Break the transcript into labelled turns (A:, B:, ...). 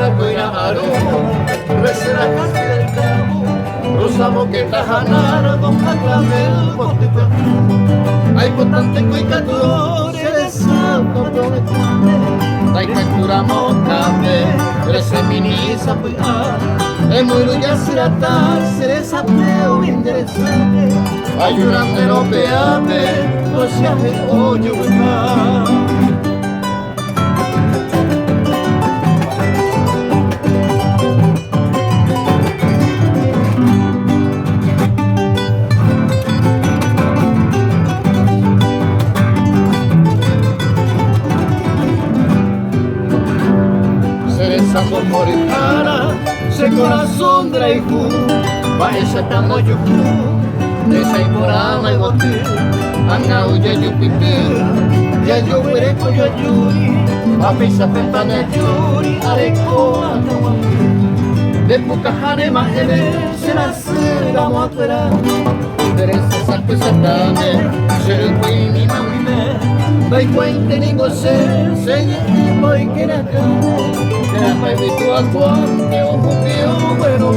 A: kuina aru Resera kasi del cabo Rosa boqueta janara Don Jaclamel Botica Ay potente cuicador Eres santo prometiente Dai cantura mocabe Rese minisa puya E muiru ya siratar Seresa peo interesante Ayunante no peame No se hace hoyo Cereza moritana, se corazón de la hijo, va esa tamo yuku, de esa iporama y bote, anga uya yupipi, ya yo veré con yo yuri, a pisa pepana yuri, areko akawami, de pukahane mahele, será serga moatera, Teresa sape satame, ser queen mawime, vai cuente ni gose, senye boy que na Pai vitu akuan, que o bueno